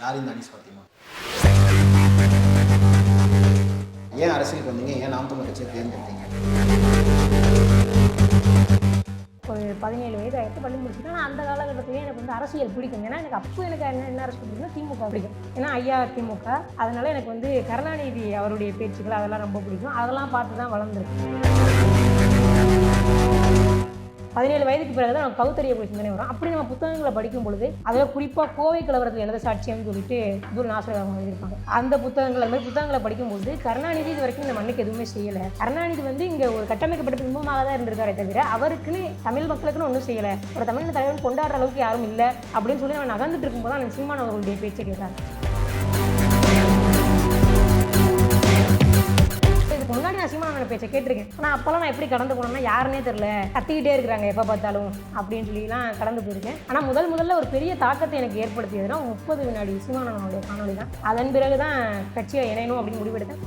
யார் இந்த அனீஸ் ஃபாத்திமா? ஏன் அரசியலுக்கு வந்தீங்க? ஏன் நாம் தமிழர் கட்சியை தேர்ந்தெடுத்தீங்க? ஒரு 17 வயது ஆகிட்டு பள்ளி முடிச்சுட்டு. ஆனால் அந்த காலகட்டத்திலேயே எனக்கு வந்து அரசியல் பிடிக்கும். ஏன்னா எனக்கு அப்போ எனக்கு என்ன அரசியல் பிடிக்கும், திமுக பிடிக்கும். ஏன்னா ஐயா திமுக, அதனால எனக்கு வந்து கருணாநிதி அவருடைய பேச்சுக்கள் அதெல்லாம் ரொம்ப பிடிக்கும். அதெல்லாம் பார்த்து தான் வளர்ந்துருக்கு. 17 வயதுக்கு பிறகு தான் நம்ம பகுத்தறிய போய் சிந்தனை வரும். அப்படி நம்ம புத்தகங்களை படிக்கும் பொழுது அதில் குறிப்பாக கோவை கலவரத்தில் எழுத சாட்சியம்னு சொல்லிட்டு ஒரு நாசர் அவங்க எழுதியிருப்பாங்க. அந்த புத்தகங்கள் அந்த மாதிரி புத்தகங்களை படிக்கும்போது கருணாநிதி இது வரைக்கும் இந்த மண்ணுக்கு எதுவுமே செய்யலை. கருணாநிதி வந்து இங்கே ஒரு கட்டமைக்கப்பட்ட பிம்பமாக தான் இருந்திருக்காரே தவிர அவருக்குன்னு தமிழ் மக்களுக்குன்னு ஒன்றும் செய்யலை. ஒரு தமிழ் தலைவன் கொண்டாடுற அளவுக்கு யாரும் இல்லை அப்படின்னு சொல்லி அவன் நகர்ந்துட்டு இருக்கும்போது தான் சீமான் அவர்களுடைய பேச்சை கேட்டார். முன்னாடி நான் சீமானோட பேச்சை கேட்டிருக்கேன். ஆனால் அப்போல்லாம் நான் எப்படி கடந்து போனோம்னா யாருன்னே தெரியல, கத்திக்கிட்டே இருக்கிறாங்க எப்போ பார்த்தாலும் அப்படின்னு சொல்லிலாம் கடந்து போயிருக்கேன். ஆனால் முதல்ல ஒரு பெரிய தாக்கத்தை எனக்கு ஏற்படுத்தியதுன்னா 30 வினாடி சீமானோடைய காணொலி தான். அதன் பிறகு தான் கட்சியை இணையணும் அப்படின்னு முடிவெடுத்தேன்.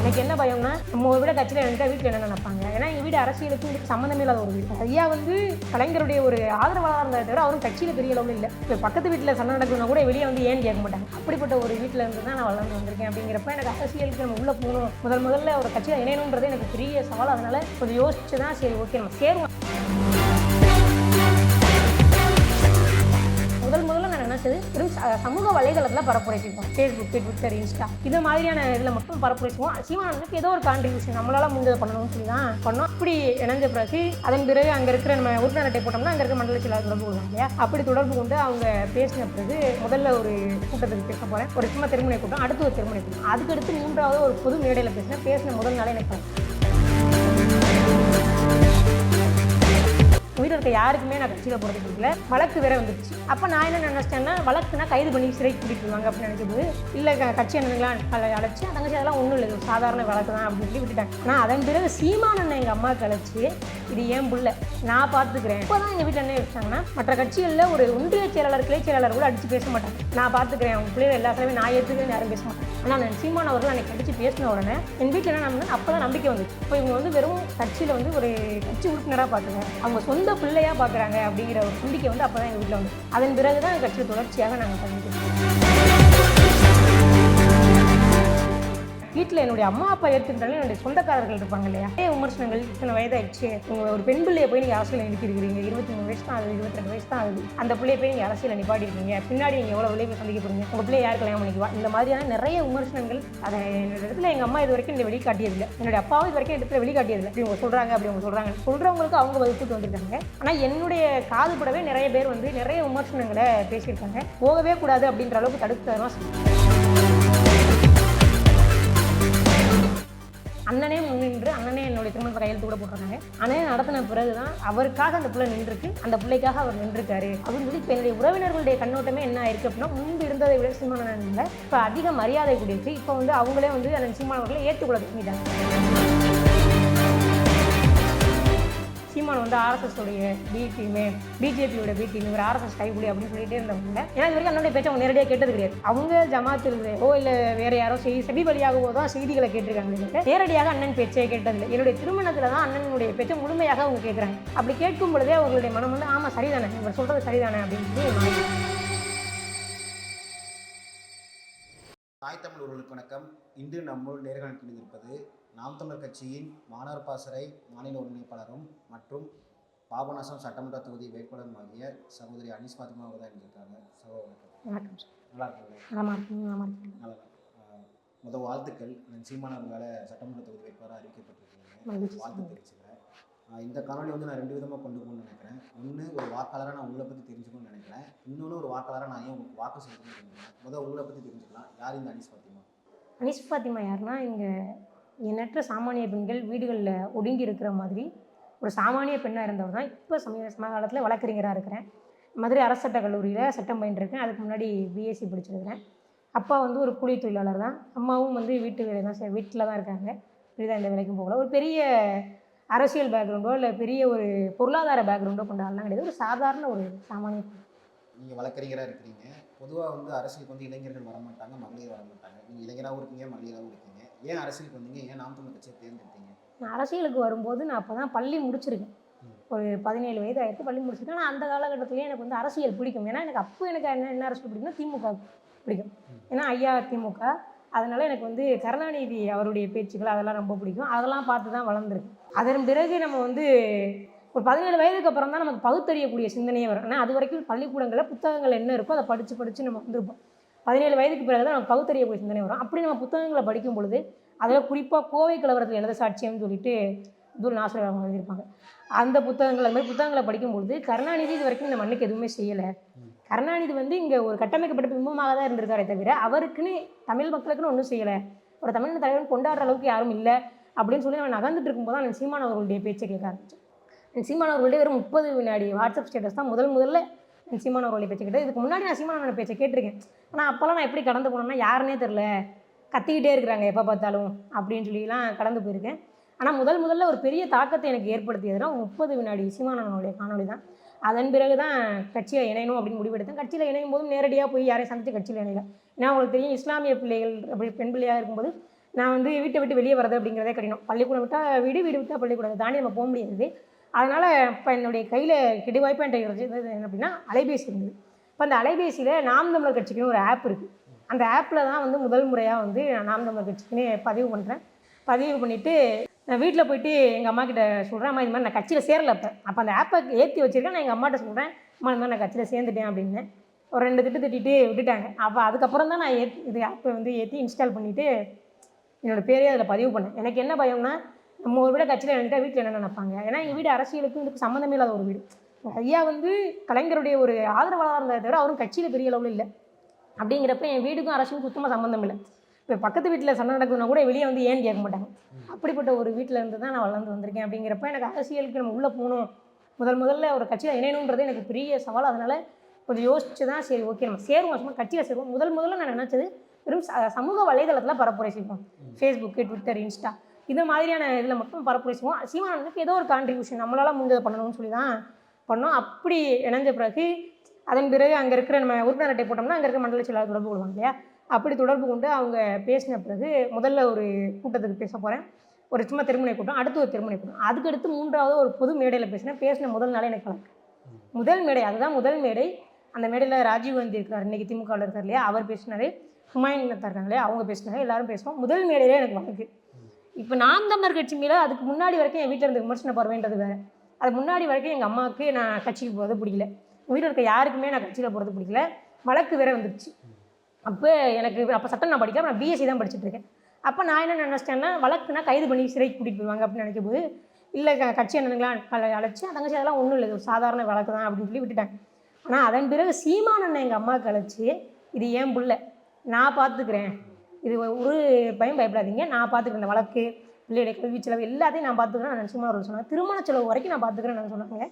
எனக்கு என்ன பயம்னா நம்ம விட கட்சியில் எனக்கு வீட்டில் என்ன நினைப்பாங்க. ஏன்னா எங்கள் வீடு அரசியலுக்கு இதுக்கு சம்மந்தமே இல்லாத ஒரு வீடு. ஐயா வந்து கலைஞருடைய ஒரு ஆதரவாளராக இருந்ததை தவிர அவரும் கட்சியில் பெரிய அளவில் இல்லை. இப்போ பக்கத்து வீட்டில் சண்டை நடக்கணும்னா கூட வெளியே வந்து ஏன்னு கேட்க மாட்டாங்க. அப்படிப்பட்ட ஒரு வீட்டில் இருந்து தான் நான் வளர்ந்து வந்திருக்கேன். அப்படிங்கிறப்ப எனக்கு அரசியலுக்கு நம்ம உள்ளே போகணும், முதல்ல ஒரு கட்சியில் இணையணுன்றது எனக்கு பெரிய சவால். அதனால கொஞ்சம் யோசிச்சு தான் சரி ஓகே நம்ம சேருவோம். முதல்ல நான் நினைச்சது சமூக வலைதளத்தில் பரப்புரைச்சிருக்கோம். ஃபேஸ்புக், ட்விட்டர், இன்ஸ்டா இது மாதிரியான இதில் மட்டும் பரப்புரைச்சுவோம். சீமானுக்கு ஏதோ ஒரு கான்ட்ரிபியூஷன் நம்மளால முடிஞ்சதை பண்ணணும்னு சொல்லி தான் பண்ணோம். அப்படி இணைஞ்ச பிறகு அதன் பிறகு அங்கே இருக்கிற நம்ம உறுப்பினர் அட்டை போட்டோம்னா அங்கே இருக்க மண்டல செயலாளர் தொடர்பு கொள்வாங்க இல்லையா. அப்படி தொடர்பு கொண்டு அவங்க பேசின பிறகு முதல்ல ஒரு கூட்டத்துக்கு பேச போகிறேன். ஒரு சும்மா திருமணை கூட்டம், அடுத்து ஒரு திருமணை கூட்டம், அதுக்கடுத்து 3வது ஒரு பொது மேடையில் பேசின முதல் நாளே எனக்கு வீட்டில் இருக்க யாருக்குமே நான் கட்சியில் போகிறது பிடிக்கல. வழக்கு வேற வந்துருச்சு. அப்போ நான் என்ன நினச்சிட்டேன்னா வழக்குனா கைது பண்ணி சிறைக்கு கூட்டிட்டு வருவாங்க அப்படின்னு நினைக்கும்போது இல்லை கட்சி அண்ணனுங்களாம் அழைச்சி தங்கச்சி அதெல்லாம் ஒன்றும் இல்லை, சாதாரண வழக்கு தான் அப்படின்னு சொல்லி விட்டுட்டாங்க. ஆனால் அதன் பிறகு சீமான் அண்ணன் எங்கள் அம்மாவுக்கு அழைச்சி இது ஏன் புள்ள நான் பார்த்துக்கிறேன். இப்போ தான் எங்கள் வீட்டில் என்ன வச்சாங்கன்னா மற்ற கட்சிகளில் ஒரு ஒன்றிய செயலாளர் கிளை செயலாளர் கூட அடித்து பேச மாட்டாங்க. நான் பார்த்துக்கிறேன் அவங்க பிள்ளைகள் எல்லா சிலையும் நான் ஏற்றுக்கிறேன் யாரும் பேச மாட்டேன். ஆனால் நான் சீமான் அவர்கள் அன்னைக்கு அடித்து பேசின உடனே என் வீட்டில் என்ன நம்ம அப்போ தான் நம்பிக்கை வந்துச்சு. இப்போ இவங்க வந்து வெறும் கட்சியில் வந்து ஒரு கட்சி உறுப்பினராக பார்க்குறாங்க, அவங்க சொந்த பிள்ளையாக பார்க்குறாங்க அப்படிங்கிற ஒரு நம்பிக்கை வந்து அப்போ தான் எங்கள் வீட்டில் வந்து. அதன் பிறகு தான் கட்சியில் தொடர்ச்சியாக நாங்கள் பண்ணிக்கிறோம். வீட்டில் என்னுடைய அம்மா அப்பா ஏற்றுக்கிட்டாலும் என்னுடைய சொந்தக்காரர்கள் இருப்பாங்க இல்லையா, விமர்சனங்கள் இத்தனை வயதாகிடுச்சு, உங்கள் ஒரு பெண் பிள்ளையை போய் நீங்கள் அரசியல் நிற்கிறீங்க, 23 வயசு தான் ஆகுது, 22 வயசு தான் ஆகுது, அந்த பிள்ளையை போய் நீங்கள் அரசியல் நிப்பாட்டிருக்கீங்க, பின்னாடி நீங்கள் எவ்வளோ விளைவு சந்திக்க போகிறீங்க, உங்கள் பிள்ளையை யார் கல்யாணம் பண்ணிக்குவா, இந்த மாதிரியான நிறைய விமர்சனங்கள். அதை என்னோட இடத்துல எங்கள் அம்மா இது வரைக்கும் இந்த வெளிக்காட்டியதில்லை, என்னுடைய அப்பாவும் இது வரைக்கும் இடத்துல வெளிக்காட்டியதில்லை. இப்படி அவங்க சொல்கிறாங்க அப்படி அவங்க சொல்கிறாங்க சொல்கிறவங்களுக்கு அவங்க வகுப்புட்டு வந்திருக்காங்க. ஆனால் என்னுடைய காதுபடவே நிறைய பேர் வந்து நிறைய விமர்சனங்களை பேசியிருக்காங்க. போகவே கூடாது அப்படின்ற அளவுக்கு தடுத்து அண்ணனே முன்னின்று அண்ணனே என்னுடைய திருமணத்தை கையெழுத்து கூட போட்டிருக்காங்க. அண்ணனே நடத்தின பிறகு தான் அவருக்காக அந்த பிள்ளை நின்றுருக்கு, அந்த பிள்ளைக்காக அவர் நின்றுருக்காரு அப்படின்னு சொல்லி இப்போ என்னுடைய உறவினர்களுடைய கண்ணோட்டமே என்ன ஆயிருக்கு அப்படின்னா முன்பு இருந்ததை விட சீமானன் இல்லை இப்போ அதிக மரியாதை கூடியிருக்கு. இப்போ வந்து அவங்களே வந்து அந்த சீமானவர்களை ஏற்றுக்கொள்ள தொடங்கிட்டாங்க. சீமான் வந்து ஆர்எஸ்எஸ் உடைய பி டீமு, பிஜேபியோட பி டீம், ஒரு ஆர்எஸ்எஸ் கைகுடி அப்படின்னு சொல்லிட்டே இருந்தவங்க. ஏன்னா இது வரைக்கும் அண்ணனுடைய பேச்சை அவங்க நேரடியாக கேட்டது கிடையாது. அவங்க ஜமாத்திலோ இல்லை வேற யாரோ செவி வழியாகவோ தான் செய்திகளை கேட்டிருக்காங்க. நேரடியாக அண்ணன் பேச்சை கேட்டதில்லை. என்னுடைய திருமணத்தில் தான் அண்ணனுடைய பேச்சை முழுமையாக அவங்க கேட்குறாங்க. அப்படி கேட்கும் பொழுதே அவங்களுடைய மனம் வந்து ஆமாம் சரிதானே, இவர் சொல்கிறது சரிதானே அப்படின்னு சொல்லி. தாய் தமிழ் உறவுகளுக்கு வணக்கம். இன்று நம்முள் நேர்காணல் இருப்பது நாம் தமிழர் கட்சியின் மாணவர் பாசறை மாநில ஒருங்கிணைப்பாளரும் மற்றும் பாபநாசம் சட்டமன்ற தொகுதி வேட்பாளரும் ஆகிய சகோதரி அனீஸ் ஃபாத்திமா தான் இருந்திருக்காங்க. நல்லா இருக்காங்க. முதல் வாழ்த்துக்கள். சீமானவர்களால் சட்டமன்ற தொகுதி வேட்பாளராக அறிவிக்கப்பட்டிருக்கீங்க, வாழ்த்து தெரிவிச்சுக்கிறேன். இந்த காணொலி வந்து நான் 2 விதமாக கொண்டு போகணும்னு நினைக்கிறேன். ஒன்று ஒரு வாக்காளராக நான் உங்களை பற்றி தெரிஞ்சுக்கணும்னு நினைக்கிறேன். இன்னொன்று ஒரு வாக்காளராக நான் ஏன் உங்களுக்கு வாக்கு செலுத்தணும்னு நினைக்கிறேன். உங்களை பற்றி தெரிஞ்சுக்கலாம். யார் இந்த அனீஸ் ஃபாத்திமா? அனீஸ் ஃபாத்திமா யாருன்னா இங்கே எண்ணற்ற சாமானிய பெண்கள் வீடுகளில் ஒடுங்கி இருக்கிற மாதிரி ஒரு சாமானிய பெண்ணாக இருந்தவர் தான். இப்போ சமகாலத்தில் வழக்கறிஞராக இருக்கிறேன். மதுரை அரசு சட்டக் கல்லூரியில் சட்டம் பயின்றிருக்கேன். அதுக்கு முன்னாடி பிஎஸ்சி படிச்சிருக்கிறேன். அப்பா வந்து ஒரு கூலி தொழிலாளர் தான். அம்மாவும் வந்து வீட்டு வேலை தான் வீட்டில் தான் இருக்காங்க. இப்படிதான் எந்த வேலைக்கும் போகல. ஒரு பெரிய அரசியல் பேக்ரவுண்டோ இல்லை பெரிய ஒரு பொருளாதார பேக்ரவுண்டோ கொண்ட ஆள்லாம் கிடையாது. ஒரு சாதாரண ஒரு சாமானிய பெண். நீங்கள் வழக்கறிஞராக இருக்கிறீங்க. பொதுவாக வந்து அரசியலுக்கு வந்து இளைஞர்கள் வரமாட்டாங்க, மகளிர் வரமாட்டாங்க. நீங்கள் இளைஞராகவும் இருக்கீங்க, மகளிராகவும் இருக்கீங்க. ஏன் அரசியலுக்கு வந்தீங்க? ஏன் நாம் தமிழர் கட்சியை தேர்ந்தெடுத்தீங்க? நான் அரசியலுக்கு வரும்போது நான் அப்போ தான் பள்ளி முடிச்சிருக்கேன். ஒரு 17 வயது ஆயிடுச்சு, பள்ளி முடிச்சிருக்கேன். ஆனால் அந்த காலகட்டத்திலேயே எனக்கு வந்து அரசியல் பிடிக்கும். ஏன்னா எனக்கு அப்போ எனக்கு என்ன அரசியல் பிடிக்கும்னா திமுக பிடிக்கும். ஏன்னா ஐயா திமுக. அதனால் எனக்கு வந்து கருணாநிதி அவருடைய பேச்சுக்கள் அதெல்லாம் ரொம்ப பிடிக்கும். அதெல்லாம் பார்த்து தான் வளர்ந்துருக்கு. அதன் பிறகு நம்ம வந்து ஒரு 17 வயதுக்கு அப்புறம் தான் நமக்கு பகுத்தறியக்கூடிய சிந்தனையே வரும். ஏன்னா அது வரைக்கும் பள்ளிக்கூடங்களில் புத்தகங்கள் என்ன இருக்கோ அதை படித்து நம்ம வந்திருப்போம். 17 வயதுக்கு பிறகு தான் நமக்கு பகுத்தறியக்கூடிய சிந்தனை வரும். அப்படி நம்ம புத்தகங்களை படிக்கும் பொழுது அதில் குறிப்பாக கோவை கலவரத்தில் எழுத சாட்சியம்னு சொல்லிட்டு அப்துல் நாசர் அவங்க எழுதியிருப்பாங்க. அந்த புத்தகங்கள் அது மாதிரி புத்தகங்களை படிக்கும்பொழுது கருணாநிதி இது வரைக்கும் இந்த மண்ணுக்கு எதுவுமே செய்யலை. கருணாநிதி வந்து இங்கே ஒரு கட்டமைக்கப்பட்ட பிம்பமாக தான் இருந்திருக்காரே தவிர அவருக்குன்னு தமிழ் மக்களுக்குன்னு ஒன்றும் செய்யலை. ஒரு தமிழ் தலைவன் கொண்டாடுற அளவுக்கு யாரும் இல்லை அப்படின்னு சொல்லி அவன் நகர்ந்துட்டு இருக்கும்போது தான் சீமான் அவர்களுடைய பேச்சை கேட்க ஆரம்பித்தேன். சீமான் அவர்களுடைய வெறும் 30 வினாடி வாட்ஸ்அப் ஸ்டேட்டஸ் தான் முதல்ல சீமான் அவர்களுடைய பேச்சை கேட்டேன். இதுக்கு முன்னாடி நான் சீமானோட பேச்சை கேட்டிருக்கேன். ஆனால் அப்போல்லாம் நான் எப்படி கடந்து போனேன்னா யாருன்னே தெரில, கத்திக்கிட்டே இருக்கிறாங்க எப்போ பார்த்தாலும் அப்படின்னு சொல்லிலாம் கடந்து போயிருக்கேன். ஆனால் முதல்ல ஒரு பெரிய தாக்கத்தை எனக்கு ஏற்படுத்தியதுனா 30 வினாடி சீமானனுடைய காணொலி தான். அதன் பிறகு தான் கட்சியில் இணையணும் அப்படின்னு முடிவெடுத்தேன். கட்சியில் இணையும் போதும் நேரடியாக போய் யாரையும் சந்தித்து கட்சியில் இணையல. ஏன்னா உங்களுக்கு தெரியும், இஸ்லாமிய பிள்ளைகள் அப்படி பெண் பிள்ளையாக இருக்கும்போது நான் வந்து வீட்டை விட்டு வெளியே வரது அப்படிங்கிறதே கடினம். பள்ளிக்கூடம் விட்டால் வீடு விட்டால் பள்ளிக்கூடம் தாண்டி நம்ம போக முடியாது. அதனால் இப்போ என்னுடைய கையில் கிடைவாய்ப்பாக என்கிட்ட என்ன அப்படின்னா அலைபேசி இருந்தது. இப்போ அந்த அலைபேசியில் நாம் தமிழர் கட்சிக்குன்னு ஒரு ஆப் இருக்குது. அந்த ஆப்பில் தான் வந்து முதல் முறையாக வந்து நான் நாம் தமிழர் கட்சிக்குன்னு பதிவு பண்ணுறேன். பதிவு பண்ணிவிட்டு நான் வீட்டில் போயிட்டு எங்கள் அம்மா கிட்ட சொல்கிறேன், அம்மா இது மாதிரி நான் கட்சியில் சேரலை. அப்போ அந்த ஆப்பை ஏற்றி வச்சுருக்கேன். நான் எங்கள் அம்மாட்ட சொல்கிறேன், அம்மா இந்த மாதிரி நான் கட்சியில் சேர்ந்துட்டேன் அப்படின்னு. ஒரு 2 திட்டிட்டு விட்டுட்டாங்க. அப்போ அதுக்கப்புறம் தான் நான் இது ஆப்பை வந்து ஏற்றி இன்ஸ்டால் பண்ணிவிட்டு என்னோடய பேரே அதில் பதிவு பண்ணேன். எனக்கு என்ன பயம்னா, நம்ம ஒரு வீட கட்சியில் நினைட்டா வீட்டில் என்ன நினைப்பாங்க. ஏன்னா எங்கள் வீடு அரசியலுக்கும் இதுக்கு சம்மந்தமே இல்லாத ஒரு வீடு. ஐயா வந்து கலைஞருடைய ஒரு ஆதரவாளராக இருந்ததை தவிர அவரும் கட்சியில் பெரிய அளவில் இல்லை. அப்படிங்கிறப்ப என் வீடுக்கும் அரசுக்கும் சுத்தமாக சம்மந்தம் இல்லை. இப்போ பக்கத்து வீட்டில் சண்டை நடக்குதுன்னா கூட வெளியே வந்து ஏன்னு கேட்க மாட்டாங்க. அப்படிப்பட்ட ஒரு வீட்டில் இருந்து தான் நான் வளர்ந்து வந்திருக்கேன். அப்படிங்கிறப்ப எனக்கு அரசியலுக்கு நம்ம உள்ளே போகணும், முதல்ல ஒரு கட்சியில் இணையணுன்றது எனக்கு பெரிய சவால். அதனால் கொஞ்சம் யோசிச்சு தான் சரி ஓகே நம்ம சேருவோம், சும்மா கட்சியில் சேருவோம். முதல்ல நான் நினச்சது வெறும் சமூக வலைதளத்தில் பரப்புரை செய்வோம். ஃபேஸ்புக்கு, ட்விட்டர், இன்ஸ்டா இந்த மாதிரியான இதில் மட்டும் பரப்புரை செய்வோம். சீமானனுக்கு ஏதோ ஒரு கான்ட்ரிபியூஷன் நம்மளால் முடிஞ்சதை பண்ணணும்னு சொல்லி தான் பண்ணோம். அப்படி இணைஞ்ச பிறகு அதன் பிறகு அங்கே இருக்கிற நம்ம உறுப்பினர் அட்டை போட்டோம்னா அங்கே இருக்கிற மண்டல செயலாளர் தொடர்பு கொள்வாங்க இல்லையா. அப்படி தொடர்பு கொண்டு அவங்க பேசின பிறகு முதல்ல ஒரு கூட்டத்துக்கு பேச போகிறேன், ஒரு சும்மா திருமண கூட்டம், அடுத்து ஒரு திருமண கூட்டம், அதுக்கடுத்து 3வது ஒரு பொது மேடையில் பேசின முதல் நாளே எனக்கு கலக்கு. முதல் மேடை அதுதான் முதல் மேடை. அந்த மேடையில் ராஜீவ்காந்தி இருக்கார், இன்றைக்கி திமுகவில் இருக்கார் இல்லையா, அவர் பேசினார். ஹுமாயூன் இருக்காங்க இல்லையா, அவங்க பேசினாங்க. எல்லாரும் பேசுவோம். முதல் மேடையிலே எனக்கு வழக்கு. இப்போ நாம் தமிழர் கட்சி மேலே அதுக்கு முன்னாடி வரைக்கும் என் வீட்டில் இருந்து விமர்சன பார்வைன்றது வேறு. அது முன்னாடி வரைக்கும் எங்கள் அம்மாவுக்கு நான் கட்சிக்கு போகிறது பிடிக்கல, வீட்டில் இருக்க யாருக்குமே நான் கட்சியில் போகிறது பிடிக்கல. வழக்கு வேற வந்துடுச்சு. அப்போ எனக்கு அப்போ சட்டம் நான் படிக்கல, நான் பிஎஸ்சி தான் படிச்சுட்டு இருக்கேன். அப்போ நான் என்ன நினச்சிட்டேன்னா வழக்குனா கைது பண்ணி சிறைக்கு கூட்டிகிட்டு போயிடுவாங்க அப்படின்னு நினைக்கும் போது இல்லை கட்சி என்னங்களாம் அழைச்சி தங்கச்சி அதெல்லாம் ஒன்றும் இல்லை, ஒரு சாதாரண வழக்கு தான் அப்படின்னு சொல்லி விட்டுட்டாங்க. ஆனால் அதன் பிறகு சீமானண்ணன் எங்கள் அம்மாவுக்கு அழைச்சி இது ஏன் புள்ள நான் பார்த்துக்கிறேன், இது ஒரு பயப்படாதீங்க, நான் பார்த்துக்கிறேன், இந்த வழக்கு பிள்ளையுடைய கல்வி செலவு எல்லாத்தையும் நான் பார்த்துக்கிறேன் நான் சீமான் அவர்கள் சொன்னாங்க. திருமண செலவு வரைக்கும் நான் பார்த்துக்கிறேன் நான் சொன்னாங்க.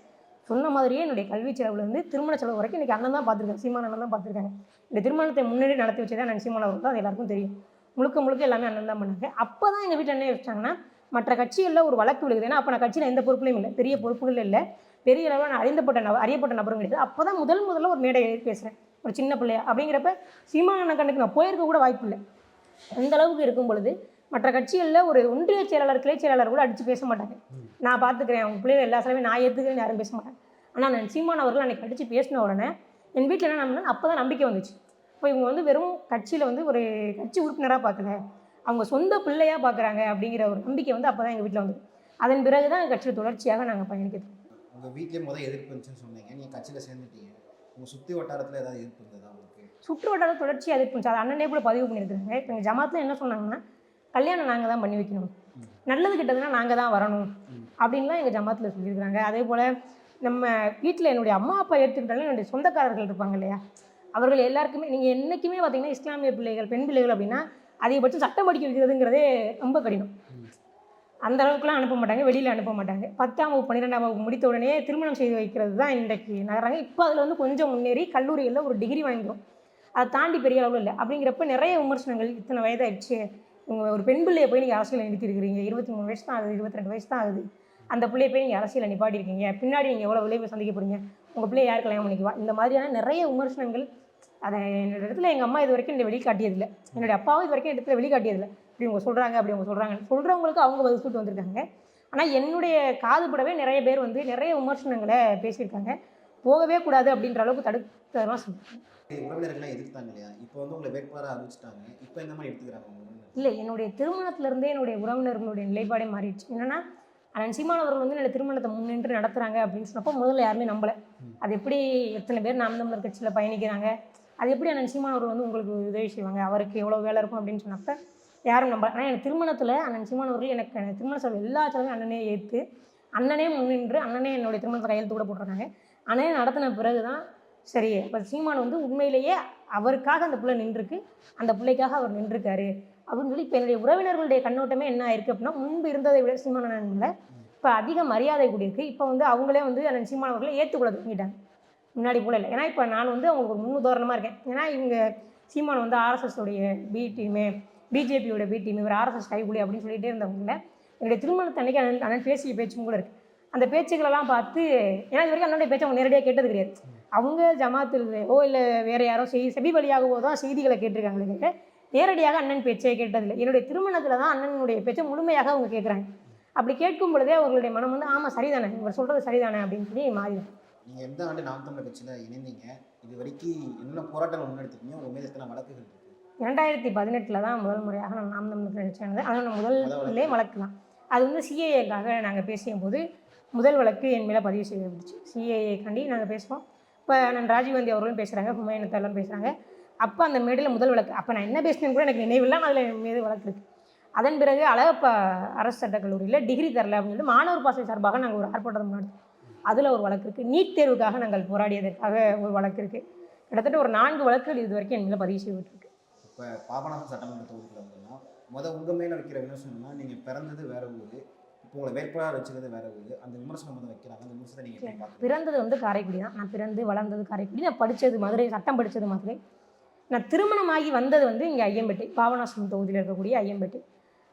சொன்ன மாதிரியே என்னுடைய கல்வி செலவுலேருந்து திருமண செலவு வரைக்கும் இன்றைக்கி அண்ணன் தான் பார்த்துருக்கேன், சீமான் அண்ணன் தான் பார்த்துருக்காங்க. இந்த திருமணத்தை முன்னாடி நடத்தி வச்சதே நான் சீமான் அவர்கள் தான், அது எல்லாருக்கும் தெரியும். முழுக்க எல்லாமே அண்ணன் தான் பண்ணாங்க. அப்போ தான் எங்கள் வீட்டில் என்ன யோசிச்சாங்கன்னா, மற்ற கட்சிகளில் ஒரு வழக்கு விழுகுது. ஏன்னா அப்போ நான் கட்சியில் எந்த பொறுப்புலையும் இல்லை, பெரிய பொறுப்புகள் இல்லை, பெரிய அளவில் நான் அறியப்பட்ட நபரும் கிடையாது. அப்போ தான் முதல்ல ஒரு மேடை பேசுகிறேன், ஒரு சின்ன பிள்ளையா. அப்படிங்கிறப்ப சீமான் அண்ணன் கண்ணுக்கு நான் போயிருக்க கூட வாய்ப்பு இல்லை. அந்த அளவுக்கு இருக்கும் பொழுது மற்ற கட்சிகளில் ஒரு ஒன்றிய செயலாளர், கிளை செயலாளர் கூட அடித்து பேச மாட்டாங்க. நான் பார்த்துக்கிறேன், அவங்க பிள்ளைகள் எல்லா செலவையும் நான் ஏற்றுக்கிறேன்னு யாரும் பேச மாட்டாங்க. ஆனால் நான் சீமான் அவர்கள் அன்றைக்கி அடித்து பேசின உடனே என் வீட்டில் என்ன பண்ணேன், அப்போ தான் நம்பிக்கை வந்துச்சு. இப்போ இவங்க வந்து வெறும் கட்சியில் வந்து ஒரு கட்சி உறுப்பினராக பார்க்கல, அவங்க சொந்த பிள்ளையாக பார்க்குறாங்க அப்படிங்கிற ஒரு நம்பிக்கை வந்து அப்போ தான் எங்கள் வீட்டில் வந்து. அதன் பிறகு தான் கட்சியில் தொடர்ச்சியாக நாங்கள் பயணிக்கிறோம். உங்கள் வீட்டிலே எதிர்ப்பு இருந்துச்சுன்னு சொன்னீங்க, நீங்கள் கட்சியில் சேர்ந்துட்டீங்க, உங்கள் சுற்றி வட்டாரத்தில் ஏதாவது எதிர்ப்பு இருந்ததா உங்களுக்கு? சுற்று வட்டாரம் தொடர்ச்சியாக எதிர்ப்பு இருந்துச்சு. அது அண்ணனே கூட பதிவு பண்ணியிருக்காங்க. இப்போ எங்கள் ஜமாத்தில் என்ன சொன்னாங்கன்னா, கல்யாணம் நாங்கள் தான் பண்ணி வைக்கணும், நல்லது கிட்டதுன்னா நாங்கள் தான் வரணும் அப்படின்லாம் எங்கள் ஜமாத்தில் சொல்லியிருக்காங்க. அதே போல் நம்ம வீட்டில் என்னுடைய அம்மா அப்பா ஏற்றுக்கிட்டாலும் என்னுடைய சொந்தக்காரர்கள் இருப்பாங்க இல்லையா, அவர்கள் எல்லாருக்குமே நீங்கள் என்றைக்குமே பார்த்தீங்கன்னா இஸ்லாமிய பிள்ளைகள், பெண் பிள்ளைகள் அப்படின்னா அதிகபட்சம் சட்டம் படிக்க வைக்கிறதுங்கிறதே ரொம்ப கடினம். அந்த அளவுக்குலாம் அனுப்ப மாட்டாங்க, வெளியில் அனுப்ப மாட்டாங்க. 10ஆம் வகுப்பு 12ஆம் வகுப்பு முடித்த உடனே திருமணம் செய்து வைக்கிறது தான் இன்றைக்கு நகராங்க. இப்போ அதில் வந்து கொஞ்சம் முன்னேறி கல்லூரிகளில் ஒரு டிகிரி வாங்கிடும், அதை தாண்டி பெரிய அளவில் இல்லை. அப்படிங்கிறப்ப நிறைய விமர்சனங்கள், இத்தனை வயதாகிடுச்சு, உங்கள் ஒரு பெண் பிள்ளையை போய் நீங்கள் அரசியல் நிறுத்திருக்கிறீங்க, 23 வயசு தான் ஆகுது, 22 வயசு தான் ஆகுது, அந்த பிள்ளையை போய் நீங்கள் அரசியலை நிப்பாட்டியிருக்கீங்க, பின்னாடி நீங்கள் எவ்வளோ விளைவை சந்திக்க போகிறீங்க, உங்கள் பிள்ளையை யார் கல்யாணம் பண்ணிக்குவா, இந்த மாதிரியான நிறைய விமர்சனங்கள். அதை என்னோட இடத்துல எங்கள் அம்மா இது வரைக்கும் என்னை வெளிக்காட்டியதில்லை, என்னுடைய அப்பாவும் இது வரைக்கும் இடத்துல வெளிக்காட்டியதில்லை. இப்படி அவங்க சொல்கிறாங்க, அப்படி அவங்க சொல்கிறாங்க, சொல்கிறவங்களுக்கு அவங்க பதில் சொல்லிட்டு வந்திருக்காங்க. ஆனால் என்னுடைய காதுபடவே நிறைய பேர் வந்து நிறைய விமர்சனங்களை பேசியிருக்காங்க. போகவே கூடாது அப்படின்ற அளவுக்கு தடுத்ததெல்லாம் சொல்லுவாங்க. உறவினர்கள்லாம் எதிர்த்தாங்க இல்லையா? இப்போ வந்து உங்களை வேட்பாளராக அறிவிச்சிட்டாங்க. இப்போ இந்த மாதிரி எடுத்துக்கிறாங்க உங்க உறவினர்? இல்லை, என்னுடைய திருமணத்திலேருந்தே என்னுடைய உறவினர்களுடைய நிலைப்பாடே மாறிடுச்சு. என்னென்னா, அண்ணன் சீமான் அவர்கள் வந்து என்னோட திருமணத்தை முன்னின்று நடத்துகிறாங்க அப்படின்னு சொன்னப்போ முதல்ல யாருமே நம்பலை. அது எப்படி எத்தனை பேர் நாம் தமிழர் கட்சியில் பயணிக்கிறாங்க, அது எப்படி அண்ணன் சீமான் அவர்கள் வந்து உங்களுக்கு உதவி செய்வாங்க, அவருக்கு எவ்வளோ வேலை இருக்கும் அப்படின்னு சொன்னப்போ யாரும் நம்பலை. ஆனால் எனக்கு திருமணத்தில் அண்ணன் சீமான் அவர்கள் எனக்கு திருமண செலவு எல்லா செலவையும் அண்ணனே ஏற்று, அண்ணனே முன்னின்று, அண்ணனே என்னுடைய திருமணத்தை கையெழுத்து கூட போட்டிருக்காங்க. அண்ணனே நடத்தின பிறகு தான் சரி, இப்போ சீமான் வந்து உண்மையிலேயே அவருக்காக அந்த பிள்ளை நின்றுருக்கு, அந்த பிள்ளைக்காக அவர் நின்றுருக்காரு அப்படின்னு சொல்லி இப்போ என்னுடைய உறவினர்களுடைய கண்ணோட்டமே என்ன ஆயிருக்கு அப்படின்னா, முன்பு இருந்ததை விட சீமான் அண்ணன்ல இப்போ அதிக மரியாதை கூடியிருக்கு. இப்போ வந்து அவங்களே வந்து அண்ணன் சீமான் அவர்களை ஏற்றுக்கொள்ள தொடங்கிட்டாங்க, முன்னாடி போல இல்லை. ஏன்னா இப்போ நான் வந்து அவங்களுக்கு ஒரு முன்னுதாரணமாக இருக்கேன். ஏன்னா இவங்க சீமான் வந்து ஆர்எஸ்எஸ் உடைய பி டீமு, பிஜேபியோட பி டீம், இவர் ஆர்எஸ்எஸ் கைகூலி அப்படின்னு சொல்லிகிட்டே இருந்தவங்கள என்னுடைய திருமணத்தன்னைக்கு அண்ணன் பேசிய பேச்சும் கூட இருக்குது. அந்த பேச்சுக்களெல்லாம் பார்த்து, ஏன்னா இது வரைக்கும் அண்ணனுடைய பேச்சை அவங்க நேரடியாக கேட்டது கிடையாது. அவங்க ஜமாத்தில்லையோ இல்லை வேறு யாரோ செபி வழியாகவோ தான் செய்திகளை கேட்டிருக்காங்களே தவிர நேரடியாக அண்ணன் பேச்சை கேட்டதில்லை. என்னுடைய திருமணத்தில் தான் அண்ணனுடைய பேச்சை முழுமையாக அவங்க கேட்குறாங்க. அப்படி கேட்கும் பொழுதே அவர்களுடைய மனம் வந்து ஆமாம் சரிதானே, இவர் சொல்கிறது சரிதானே அப்படின்னு சொல்லி மாறிடும். நீங்கள் எந்த ஆண்டு நாம் தமிழர் கட்சியில் இணைந்தீங்க? இது வரைக்கும் என்னென்ன போராட்டங்கள் முன்னெடுத்துருக்கீங்க? உங்கள் மீது எத்தனை வழக்குகள் இருக்குது? 2018 தான் முதல் முறையாக நான் நாம் தமிழர் கட்சியானது. அதனால் முதல்லே வழக்கு தான். அது வந்து சிஏஏக்காக நாங்கள் பேசும்போது முதல் வழக்கு என் மேலே பதிவு செய்யப்பட்டுச்சு. சிஏஏக்காண்டி நாங்கள் பேசுவோம். இப்போ நான் ராஜீவ்காந்தி அவர்களும் பேசுகிறாங்க, ஹுமாயூன் அத்தாலும் பேசுகிறாங்க. அப்போ அந்த மேடையில் முதல் வழக்கு, அப்போ நான் என்ன பேசினேன்னு கூட எனக்கு நினைவில்லை, அதில் என் மீது வழக்கு இருக்குது. அதன் பிறகு அழகப்பா அரசு சட்டக் கல்லூரியில் டிகிரி தரல அப்படின்னு சொல்லிட்டு மாணவர் பாசறை சார்பாக நாங்கள் ஒரு ஆர்ப்பாட்டம் முன்னாடி அதில் ஒரு வழக்கு இருக்குது. நீட் தேர்வுக்காக நாங்கள் போராடியதற்காக ஒரு வழக்கு இருக்குது. கிட்டத்தட்ட ஒரு 4 வழக்குகள் இது வரைக்கும் என் மேலே பதிவு செய்யப்பட்டிருக்கு. இப்போ பாபநாசம் சட்டமன்ற தொகுதியில் வந்துன்னா உங்கள் மேலே வைக்கிற விமர்சனம்னா, நீங்கள் பிறந்தது வேறு ஊர், இப்போ உங்களை வேட்பாளர் வச்சுக்கிறது வேறு ஊர், அந்த விமர்சனம் வந்து வைக்கிறாங்க. அந்த விமர்சனத்தை நீங்கள் எப்படி பார்க்குறீங்க? பிறந்தது வந்து காரைக்குடி தான். நான் பிறந்து வளர்ந்தது காரைக்குடி. நான் படித்தது மதுரை, சட்டம் படித்தது மதுரை. நான் திருமணமாகி வந்தது வந்து இங்கே ஐயம்பேட்டை, பாபநாசம் தொகுதியில் இருக்கக்கூடிய ஐயம்பேட்டை.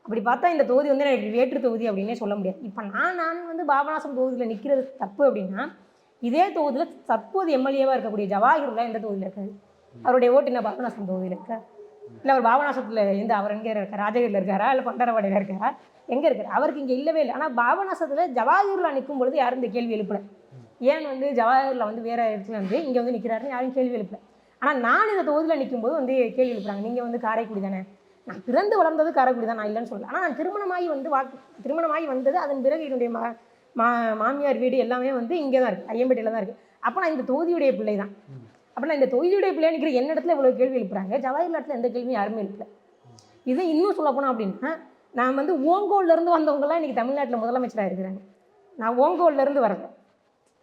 அப்படி பார்த்தா இந்த தொகுதி வந்து எனக்கு வேற்று தொகுதி அப்படின்னே சொல்ல முடியாது. இப்போ நான் வந்து பாபநாசம் தொகுதியில் நிற்கிறது தப்பு அப்படின்னா, இதே தொகுதியில் தற்போது எம்எல்ஏவாக இருக்கக்கூடிய ஜவாஹிர்லாம் எந்த தொகுதியில் இருக்காரு? அவருடைய ஓட்டு என்ன பாபநாசம் தொகுதியில் இருக்கா? இல்லை அவர் பாபநாசத்தில் இருந்து அவர் எங்கே இருக்கார்? ராஜகிரியில் இருக்காரா இல்லை பண்டரவாடையில் இருக்காரா? எங்கே இருக்கார்? அவருக்கு இங்கே இல்லவே இல்லை. ஆனால் பாபநாசத்தில் ஜவாஹிரில் நிற்கும் பொழுது யாரும் இந்த கேள்வி எழுப்பலை. ஏன் வந்து ஜவாஹிரில் வந்து வேறு இடத்துல வந்து இங்கே வந்து நிற்கிறாருன்னு யாரும் கேள்வி எழுப்பலை. ஆனால் நான் இந்த தொகுதியில் நிற்கும்போது வந்து கேள்வி எழுப்புறாங்க, நீங்கள் வந்து காரைக்குடி தானே? நான் பிறந்து வளர்ந்தது காரைக்குடி தான், நான் இல்லைன்னு சொல்லலை. ஆனால் நான் திருமணமாகி வந்தது அதன் பிறகு என்னுடைய மாமியார் வீடு எல்லாமே வந்து இங்கே தான் இருக்குது, ஐயம்பேட்டையில் தான் இருக்குது. அப்போ நான் இந்த தொகுதியுடைய பிள்ளை தான். அப்போ நான் இந்த தொகுதியுடைய பிள்ளையா நிற்கிற என்ன இடத்துல இவ்வளோ கேள்வி எழுப்புறாங்க, ஜவாஹிர் நாட்டில் எந்த கேள்வியும் யாருமே எழுப்பலை. இது இன்னும் சொல்ல போனோம் அப்படின்னா, நான் வந்து ஓங்கோல்லேருந்து வந்தவங்கலாம் இன்றைக்கி தமிழ்நாட்டில் முதலமைச்சராக இருக்கிறாங்க. நான் ஓங்கோல்லேருந்து வரல,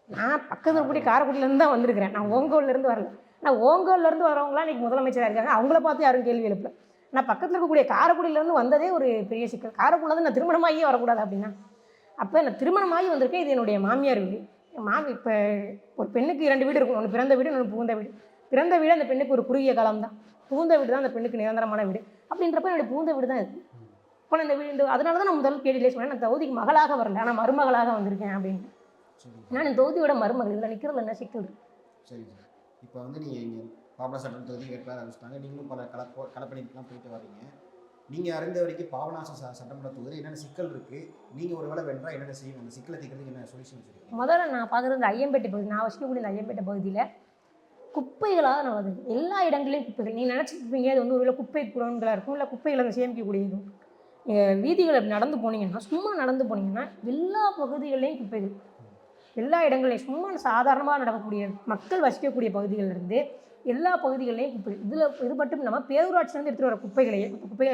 நான் பக்கத்தில் கூடிய காரைக்குடியிலேருந்து தான் வந்திருக்கிறேன். நான் ஓங்கோல்லேருந்து வரல. நான் ஓங்கோல்லேருந்து வரவங்களாம் இன்றைக்கி முதலமைச்சராக இருக்காங்க. அவங்கள பார்த்து யாரும் கேள்வி எழுப்பல. நான் பக்கத்தில் இருக்கக்கூடிய காரைக்குடியிலேருந்து வந்ததே ஒரு பெரிய சிக்கல். காரைக்குடியிலேருந்து நான் திருமணமாகியே வரக்கூடாது அப்படின்னா, அப்போ நான் திருமணமாகி வந்திருக்கேன். இது என்னுடைய மாமியார் வீடு. இப்போ ஒரு பெண்ணுக்கு 2 வீடு இருக்கும், ஒன்று பிறந்த வீடு, இன்னொன்று புகுந்த வீடு. பிறந்த வீடு அந்த பெண்ணுக்கு ஒரு குறுகிய காலம் தான், புகுந்த வீடு தான் அந்த பெண்ணுக்கு நிரந்தரமான வீடு. அப்படின்றப்ப என்னுடைய புகுந்த வீடு தான் இருக்குது. இப்போ நான் இந்த வீடு அதனால தான் நான் முதல் கேள்வியிலே சொன்னேன், நான் தொகுதிக்கு மகளாக வரல, ஆனால் மருமகளாக வந்திருக்கேன் அப்படின்ட்டு. நான் இந்த தொகுதியோட மருமகள், இதில் நிற்கிறதுல என்ன சிக்கல் இருக்குது? சரி சார். இப்போ வந்து நீங்கள் இங்கே பாபநாசம் சட்டமன்ற தொகுதி வேட்பாளர் அறிவிச்சிட்டாங்க. நீங்களும் பல களப்பணிக்கெலாம் போயிட்டு வரீங்க. நீங்கள் அறிந்த வரைக்கும் பாபநாசம் சட்டமன்ற தொகுதியில் என்னென்ன சிக்கல் இருக்குது, நீங்கள் ஒரு வேளை வென்றால் என்னென்ன செய்யணும், அந்த சிக்கலை தீர்க்கிறதுக்கு என்ன சொல்யூஷன் வச்சுருக்கீங்க? முதல்ல நான் பார்க்குறது இந்த ஐயம்பேட்டை பகுதி, நான் வசிக்கக்கூடிய இந்த ஐயம்பேட்டை பகுதியில் குப்பைகளாக நான் வருது. எல்லா இடங்களையும் குப்பைகள். நீங்கள் நினச்சிருப்பீங்க அது வந்து ஒரு குப்பை குடங்களாக இருக்கும், இல்லை குப்பைகளை அந்த சேமிக்கக்கூடியது. நீங்கள் வீதிகளை நடந்து போனீங்கன்னா, சும்மா நடந்து போனீங்கன்னா எல்லா பகுதிகளையும் குப்பைகள், எல்லா இடங்களையும் சும்மா சாதாரணமாக நடக்கக்கூடிய மக்கள் வசிக்கக்கூடிய பகுதிகளிலிருந்து எல்லா பகுதிகளையும் குப்பைகள். இது மட்டும் இல்லாமல் பேரூராட்சியிலேருந்து எடுத்துகிட்டு வர குப்பைகளை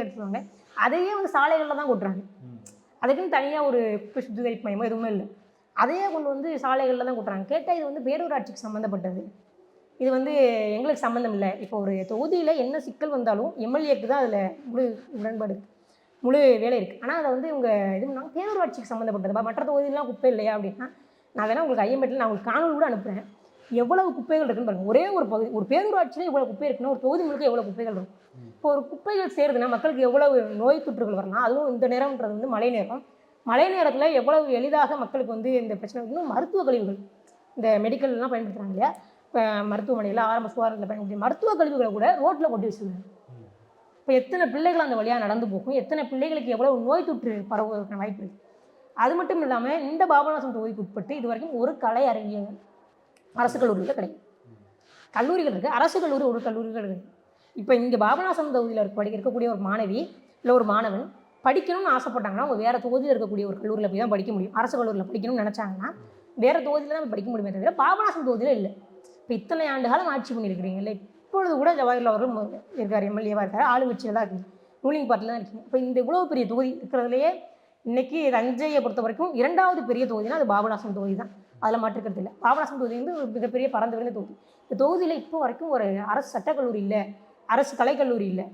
எடுத்துருவாங்க, அதையே வந்து சாலைகளில் தான் கொட்டுறாங்க. அதுக்குன்னு தனியாக ஒரு குப்பை சுத்திகரிப்பு மையமோ எதுவுமே இல்லை, அதையே கொண்டு வந்து சாலைகளில் தான் கொட்டுறாங்க. கேட்டால் இது வந்து பேரூராட்சிக்கு சம்மந்தப்பட்டது, இது வந்து எங்களுக்கு சம்மந்தம் இல்லை. இப்போ ஒரு தொகுதியில் என்ன சிக்கல் வந்தாலும் எம்எல்ஏக்கு தான் அதில் முழு உடன்பாடு, முழு வேலை இருக்குது. ஆனால் அதை வந்து இவங்க இது பண்ணாங்க பேரூராட்சிக்கு சம்மந்தப்பட்டது. மற்ற தொகுதியெலாம் குப்பை இல்லையா அப்படின்னா, நான் வேணால் உங்களுக்கு ஐயம்பேட்டில் நான் உங்களுக்கு காணொலி கூட அனுப்புகிறேன், எவ்வளவு குப்பைகள் இருக்குன்னு பாருங்கள். ஒரே ஒரு பகுதி, ஒரு பேரூராட்சியில் எவ்வளோ குப்பை இருக்குன்னா ஒரு தொகுதி முழுக்க எவ்வளோ குப்பைகள் இருக்கும். இப்போ ஒரு குப்பைகள் சேருதுன்னா மக்களுக்கு எவ்வளவு நோய் தொற்றுகள் வரலாம். அதுவும் இந்த நேரம்ன்றது வந்து மழை நேரம். மழை நேரத்தில் எவ்வளவு எளிதாக மக்களுக்கு வந்து இந்த பிரச்சனை. இன்னும் மருத்துவ கழிவுகள், இந்த மெடிக்கல்லாம் பயன்படுத்துகிறாங்க இல்லையா, இப்போ மருத்துவமனையில் ஆரம்ப சுகாதாரத்தில் பயன்படுத்தி மருத்துவ கழிவுகளை கூட ரோட்டில் கொட்டி வச்சுருக்காங்க. இப்போ எத்தனை பிள்ளைகள் அந்த வழியாக நடந்து போகும், எத்தனை பிள்ளைகளுக்கு எவ்வளோ நோய் தொற்று பரவுவதற்கான வாய்ப்பு இருக்குது. அது மட்டும் இல்லாமல் இந்த பாபநாசம் தொகுதிக்கு உட்பட்டு இது வரைக்கும் ஒரு கலை அறிவியல் அரசு கல்லூரியில் கிடையாது. கல்லூரிகள் இருக்குது, அரசு கல்லூரி ஒரு கல்லூரிகள் இருக்குது. இப்போ இங்கே பாபநாசம் தொகுதியில் இருக்கக்கூடிய ஒரு மாணவி இல்லை ஒரு மாணவன் படிக்கணும்னு ஆசைப்பட்டாங்கன்னா அவங்க வேறு தொகுதியில் இருக்கக்கூடிய ஒரு கல்லூரியில் போய் தான் படிக்க முடியும். அரசு கல்லூரியில் படிக்கணும்னு நினச்சாங்கன்னா வேறு தொகுதியில் தான் படிக்க முடியுமே தவிர பாபநாசம் தொகுதியில் இல்லை. இப்போ இத்தனை ஆண்டு காலம் ஆட்சி பண்ணியிருக்கிறீங்க இல்லை, இப்பொழுது கூட ஜவஹர்லால் அவர்கள் இருக்கார், எம்எல்ஏவாக இருக்கார், ஆளுங்கட்சியில் தான் இருக்குது, ரூலிங் பார்ட்டியில் தான் இருக்கீங்க. இப்போ இந்த இவ்வளோ பெரிய தொகுதி இருக்கிறதுலையே இன்றைக்கி தஞ்சையை பொறுத்த வரைக்கும் 2வது பெரிய தொகுதினா அது பாபநாசம் தொகுதி தான். அதில் மாற்றுக்கிறது இல்லை. பாபநாசம் தொகுதி வந்து ஒரு மிகப்பெரிய பறந்து விரிந்த தொகுதி. இந்த தொகுதியில் இப்போ வரைக்கும் ஒரு அரசு சட்டக்கல்லூரி இல்லை, அரசு கலைக்கல்லூரி இல்லை.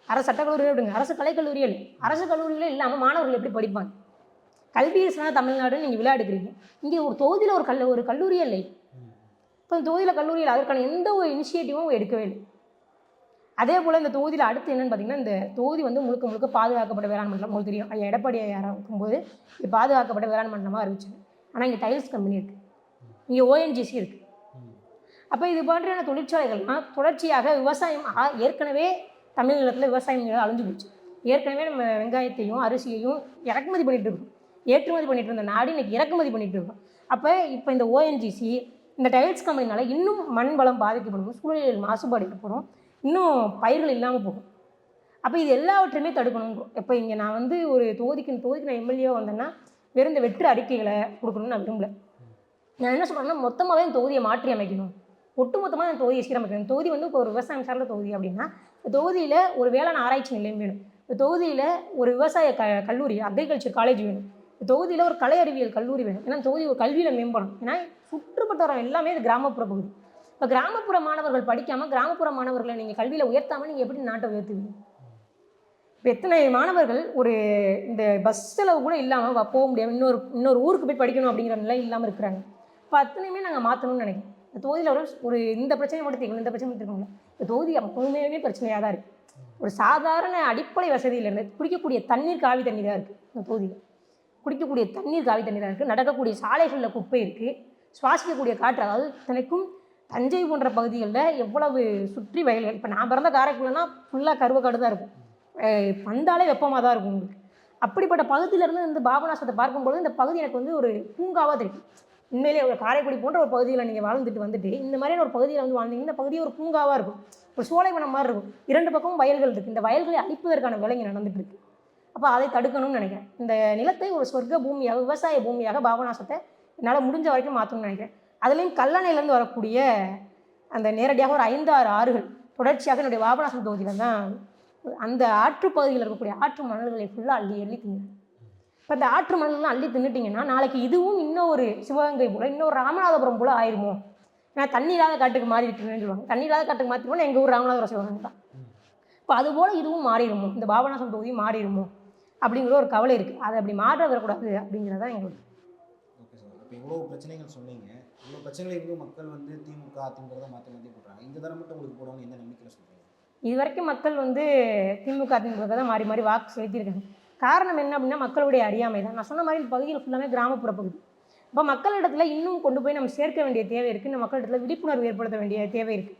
அரசு சட்டக்கல்லூரியே விடுங்க, அரசு கலைக்கல்லூரியே இல்லை. அரசு கல்லூரிகளே இல்லாமல் மாணவர்கள் எப்படி படிப்பாங்க? கல்வி அரசான தமிழ்நாடுன்னு நீங்கள் விழா எடுக்கிறீங்க, இங்கே ஒரு தொகுதியில் ஒரு கல்லூரியே இல்லை. இப்போ இந்த தொகுதியில் கல்லூரியில் அதற்கான எந்த ஒரு இனிஷியேட்டிவும் எடுக்கவே இல்லை. அதே போல் இந்த தொகுதியில் அடுத்து என்னென்னு பார்த்தீங்கன்னா, இந்த தொகுதி வந்து முழுக்க முழுக்க பாதுகாக்கப்பட்ட வேளாண் மண்டலம். உங்களுக்கு தெரியும், ஐயா எடப்பாடி ஐயா இருக்கும்போது இது பாதுகாக்கப்பட்ட வேளாண் மண்டலமாக அறிவிச்சாங்க. ஆனால் இங்கே டைல்ஸ் கம்பெனி இருக்குது, இங்கே ஓஎன்ஜிசி இருக்குது. அப்போ இது போன்றான தொழிற்சாலைகள்லாம் தொடர்ச்சியாக விவசாயம் ஏற்கனவே தமிழ்நிலத்தில் விவசாயம் அழிஞ்சு போச்சு. ஏற்கனவே நம்ம வெங்காயத்தையும் அரிசியையும் இறக்குமதி பண்ணிகிட்டு இருக்கோம், ஏற்றுமதி பண்ணிகிட்டு இருந்த நாடு இன்றைக்கி இறக்குமதி பண்ணிகிட்டு இருக்கோம். அப்போ இப்போ இந்த ஓஎன்ஜிசி இந்த டைல்ஸ் கம்பெனினால இன்னும் மண் வளம் பாதிக்கப்படும், சூழலியல் மாசுபாடு ஏற்படும், இன்னும் பயிர்கள் இல்லாமல் போகும். அப்போ இது எல்லாவற்றையுமே தடுக்கணும். இப்போ இங்கே நான் வந்து ஒரு தொகுதிக்கு நான் எம்எல்ஏவாக வந்தேன்னா வெறும் இந்த வெற்று அறிக்கைகளை கொடுக்கணும்னு நான் விரும்பலை. நான் என்ன சொல்கிறேன்னா, மொத்தமாகவே இந்த தொகுதியை மாற்றி அமைக்கணும், ஒட்டுமொத்தமாக இந்த தொகுதியை சீரமைக்கணும். இந்த தொகுதி வந்து இப்போ ஒரு விவசாயம் சார்ந்த தொகுதி அப்படின்னா இந்த தொகுதியில் ஒரு வேளாண் ஆராய்ச்சி நிலையம் வேணும், இந்த தொகுதியில் ஒரு விவசாய கல்லூரி அக்ரிகல்ச்சர் காலேஜ் வேணும், இந்த தொகுதியில் ஒரு கலை அறிவியல் கல்லூரி வேணும். ஏன்னா தொகுதி ஒரு கல்வியில் மேம்படும். ஏன்னா சுற்றுப்பட்டவரம் எல்லாமே இது கிராமப்புற பகுதி. இப்போ கிராமப்புற மாணவர்கள் படிக்காமல் கிராமப்புற மாணவர்களை நீங்கள் கல்வியில் உயர்த்தாமல் நீங்கள் எப்படி நாட்டை உயர்த்துவீங்க? இப்போ எத்தனை மாணவர்கள் ஒரு இந்த பஸ் செலவு கூட இல்லாமல் போக முடியாமல் இன்னொரு ஊருக்கு போய் படிக்கணும் அப்படிங்கிற நிலை இல்லாமல் இருக்கிறாங்க. இப்போ அத்தனையுமே நாங்கள் மாற்றணும்னு நினைக்கிறோம். இந்த தொகுதியில் ஒரு இந்த பிரச்சனை மட்டும் தீர்க்கணும், இந்த பிரச்சனை தீர்க்கணும். இந்த தொகுதி எப்பவுமே பிரச்சனையாக தான் இருக்குது. ஒரு சாதாரண அடிப்படை வசதியிலேருந்து குடிக்கக்கூடிய தண்ணீர் காவி தண்ணீராக இருக்குது. இந்த தொகுதியில் குடிக்கக்கூடிய தண்ணீர் காவி தண்ணீராக இருக்குது, நடக்கக்கூடிய சாலைகளில் குப்பை இருக்குது, சுவாசிக்கக்கூடிய காற்று. அதாவது தினைக்கும் தஞ்சை போன்ற பகுதிகளில் எவ்வளவு சுற்றி வயல்கள். இப்போ நான் பிறந்த காரைக்குள்ளனா ஃபுல்லாக கருவக்காடு தான் இருக்கும், வந்தாலே வெப்பமாக தான் இருக்கும் உங்களுக்கு. அப்படிப்பட்ட பகுதியிலேருந்து இந்த பாபநாசத்தை பார்க்கும்போது இந்த பகுதி எனக்கு வந்து ஒரு பூங்காவாக தெரியும். உண்மையிலே ஒரு காரைக்குடி போன்ற ஒரு பகுதியில் நீங்கள் வாழ்ந்துட்டு வந்துட்டு இந்த மாதிரியான ஒரு பகுதியில் வந்து வாழ்ந்தீங்கன்னா இந்த பகுதி ஒரு பூங்காவாக இருக்கும், ஒரு சோலைவனம் மாதிரி இருக்கும். 2 பக்கமும் வயல்கள் இருக்குது. இந்த வயல்களை அழிப்பதற்கான வேலை இங்கே நடந்துட்டு இருக்கு. அப்போ அதை தடுக்கணும்னு நினைக்கிறேன். இந்த நிலத்தை ஒரு சொர்க்க பூமியாக, விவசாய பூமியாக பாபநாசத்தை என்னால் முடிஞ்ச வரைக்கும் மாற்றணும்னு நினைக்கிறேன். அதுலேயும் கல்லணையிலேருந்து வரக்கூடிய அந்த நேரடியாக ஒரு 5-6 ஆறுகள் தொடர்ச்சியாக என்னுடைய பாபநாசம் தொகுதியில் தான் அந்த ஆற்றுப்பகுதியில் இருக்கக்கூடிய ஆற்று மணல்களை ஃபுல்லாக அள்ளி தின்னு. இப்போ இந்த ஆற்று மணல்லாம் அள்ளி தின்னுட்டிங்கன்னா நாளைக்கு இதுவும் இன்னொரு சிவகங்கை போல் இன்னொரு ராமநாதபுரம் போல் ஆயிருமோ? ஏன்னா தண்ணி இல்லாத காட்டுக்கு மாறிட்டுன்னு சொல்லுவாங்க. தண்ணி இல்லாத காட்டுக்கு மாற்றிட்டோம்னா எங்கள் ஊர் ராமநாதபுரம் சிவகங்கை தான். இப்போ அதுபோல் இதுவும் மாறிடுமோ, இந்த பாபநாசம் தொகுதியும் மாறிடுமோ அப்படிங்கிற ஒரு கவலை இருக்குது. அதை அப்படி மாற்ற வரக்கூடாது அப்படிங்கிறதான் எங்களுக்கு. ஓகே சார், இப்போ இவ்வளோ பிரச்சனைகள் சொன்னீங்க. இவ்வளோ பிரச்சனைகள் இன்னும் மக்கள் வந்து திமுக அதிமுக தான் மாற்றி போடுறாங்க. இந்த தடவை மட்டும் உங்களுக்கு போடணும்னு எந்த நம்பிக்கையில் சொல்கிறீங்க? இது வரைக்கும் மக்கள் வந்து திமுக அதிமுக தான் மாறி மாறி வாக்கு செலுத்தியிருக்காங்க. காரணம் என்ன அப்படின்னா மக்களுடைய அறியாமை தான். நான் சொன்ன மாதிரி இந்த பகுதியில் ஃபுல்லாமே கிராமப்புற பகுதி. இப்போ மக்களிடத்தில் இன்னும் கொண்டு போய் நம்ம சேர்க்க வேண்டிய தேவை இருக்குது, இந்த மக்களிடத்தில் விழிப்புணர்வு ஏற்படுத்த வேண்டிய தேவை இருக்குது.